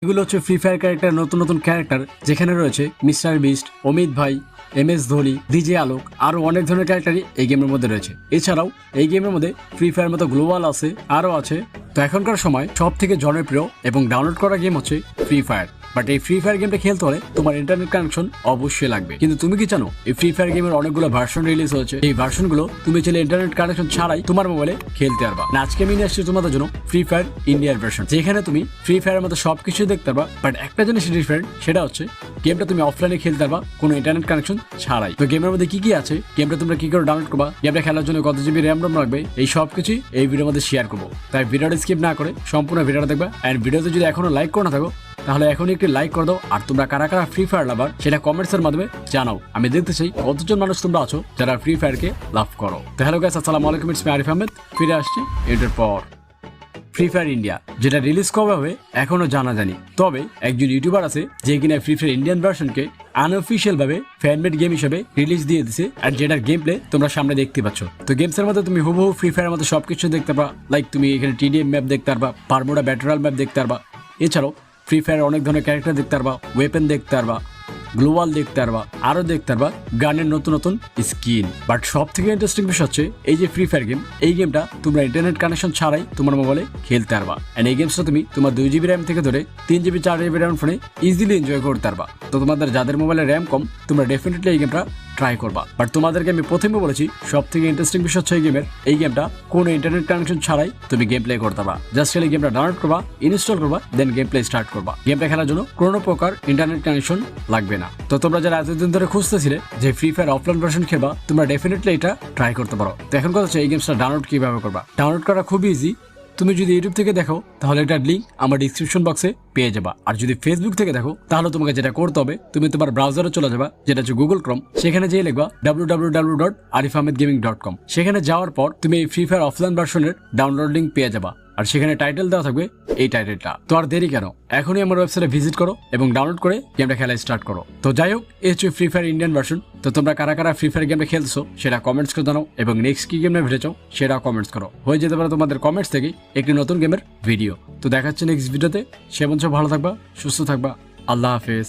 এগুলো হচ্ছে free fire character, নতুন নতুন ক্যারেক্টার, যেখানে রয়েছে মিস্টার বিস্ট, অমিত ভাই, MS ধোনি, ডিজে আলোক, আরো অনেক ধরনের ক্যারেক্টারই এই গেমের মধ্যে রয়েছে। এছাড়াও এই গেমের মধ্যে ফ্রি ফায়ার মতো গ্লোবাল আছে, আরো আছে। তো এখনকার সময় সব থেকে জনপ্রিয় এবং ডাউনলোড করা গেম হচ্ছে ফ্রি ফায়ার। বাট এই ফ্রি ফায়ার গেমটা খেলতে হলে তোমার ইন্টারনেট কানেকশন অবশ্যই লাগবে। কিন্তু তুমি কি জানো এই ফ্রি ফায়ার গেমের অনেকগুলো ভার্সন রিলিজ হয়েছে। এই ভার্সনগুলো তুমি চাইলে ইন্টারনেট কানেকশন ছাড়াই তোমার মোবাইলে খেলতে পারবা। না, আজকে আমি নিয়ে আসছি তোমাদের জন্য ফ্রি ফায়ার ইন্ডিয়ার ভার্সন, যেখানে তুমি ফ্রি ফায়ারের মতো সবকিছু দেখতে পারবা। বাট একটা জিনিস ডিফারেন্ট, সেটা হচ্ছে গেমটা তুমি অফলাইনে খেলতে পারবা কোনো ইন্টারনেট কানেকশন ছাড়াই। তো গেমের মধ্যে কি কি আছে, গেমটা তোমরা কি করে ডাউনলোড করবা, গেমটা খেলার জন্য কত জিবি র্যাম রোম লাগবে, এই সব কিছু এই ভিডিওর মধ্যে শেয়ার করবো। তাই ভিডিওটা স্কিপ না করে সম্পূর্ণ ভিডিওটা দেখবা। এন্ড ভিডিওতে যদি এখনো লাইক করে না থাকো তাহলে এখনই একটি লাইক করে দাও। আর তোমরা কারা কারা ফ্রি ফায়ার লাভার সেটা কমেন্টসের মাধ্যমে জানাও। আমি দেখতে চাই কতজন মানুষ তোমরা আছো যারা ফ্রি ফায়ারকে লাভ করো। তো হ্যালো গাইস, আসসালামু আলাইকুম, ইটস মি আরিফ আহমেদ। ফিরে আসছি এটার পর। ফ্রি ফায়ার ইন্ডিয়া যেটা রিলিজ কবে হবে এখনো জানা জানি, তবে একজন ইউটিউবার আছে যে কিনা ফ্রি ফায়ার ইন্ডিয়ান ভার্সনকে আনঅফিসিয়াল ভাবে ফ্যানমেড গেম হিসেবে রিলিজ দিয়ে দিছে। আর যেটার গেম প্লে তোমরা সামনে দেখতে পাচ্ছ। তো গেমস এর মধ্যে তুমি হুবহু ফ্রি ফায়ার মধ্যে সবকিছু দেখতে পারবা। লাইক তুমি এখানে TDM ম্যাপ দেখতে পারবা, বারমুডা ব্যাটারাল ম্যাপ দেখতে পারবা। এছাড়াও ফ্রি ফায়ার অনেক ধরনের ক্যারেক্টার দেখতে পারবা, ওয়েপেন দেখতে পারবা, গ্লোবাল দেখতে পারবা, আরো দেখতে পারবা গানের নতুন নতুন স্কিন। বাট সব থেকে ইন্টারেস্টিং বিষয় হচ্ছে এই যে ফ্রি ফায়ার গেম, এই গেমটা তোমরা ইন্টারনেট কানেকশন ছাড়াই তোমার মোবাইলে খেলতে পারবা। এন্ড এই গেমসটা তুমি তোমার 2 GB র্যাম থেকে ধরে 3 GB 4 GB র্যাম ফোনে ইজিলি এনজয় করতে পারবা। তো তোমাদের যাদের মোবাইলে র্যাম কম, তোমরা ডেফিনেটলি এই গেমটা ট্রাই করবা। বাট তোমাদেরকে আমি প্রথমে বলেছি সব থেকে ইন্টারেস্টিং বিষয় হচ্ছে এই গেমটা কোনো ইন্টারনেট কানেকশন ছাড়াই তুমি গেম প্লে করতে পারবা। জাস্ট খালি গেমটা ডাউনলোড করবা, ইনস্টল করবা, দেন গেম প্লে স্টার্ট করবা। গেমটা খেলার জন্য কোনো প্রকার ইন্টারনেট কানেকশন লাগবে না। তো তোমরা যারা এতদিন ধরে খুঁজতেছিলে যে ফ্রি ফায়ার অফলাইন ভার্সন খেলবা, তোমরা ডেফিনেটলি এটা ট্রাই করতে পারো। তো এখন কথা হচ্ছে এই গেমসটা ডাউনলোড কিভাবে করবা। ডাউনলোড করা খুব ইজি। তুমি যদি ইউটিউব থেকে দেখো তাহলে এটার লিঙ্ক আমার ডিসক্রিপশন বক্সে পেয়ে যাবা। আর যদি ফেসবুক থেকে দেখো তাহলে তোমাকে যেটা করতে হবে, তুমি তোমার ব্রাউজারে চলে যাবা, যেটা হচ্ছে গুগল ক্রোম। সেখানে যেয়ে লিখবা www.arifahmedgaming.com। সেখানে যাওয়ার পর তুমি এই ফ্রি ফায়ার অফলাইন ভার্সনের ডাউনলোড লিঙ্ক পেয়ে যাবা। আর সেখানে টাইটেল দেওয়া থাকবে এই টাইটেলটা। তো আর দেরি কেন, এখনই আমার ওয়েবসাইটে ভিজিট করো এবং ডাউনলোড করে গেমটা খেলা স্টার্ট করো। তো যাই হোক, এই হচ্ছে ফ্রি ফায়ার ইন্ডিয়ান ভার্সন। তো তোমরা কারা কারা ফ্রি ফায়ার গেমটা খেলছো সেটা কমেন্টস করে জানাও এবং নেক্সট কি গেম ভেবে চাও সেটা কমেন্টস করো। হয়ে যেতে পারে তোমাদের কমেন্টস থেকে একটি নতুন গেমের ভিডিও। তো দেখাচ্ছে নেক্সট ভিডিওতে। সে বলছো ভালো থাকবা, সুস্থ থাকবা, আল্লাহ হাফেজ।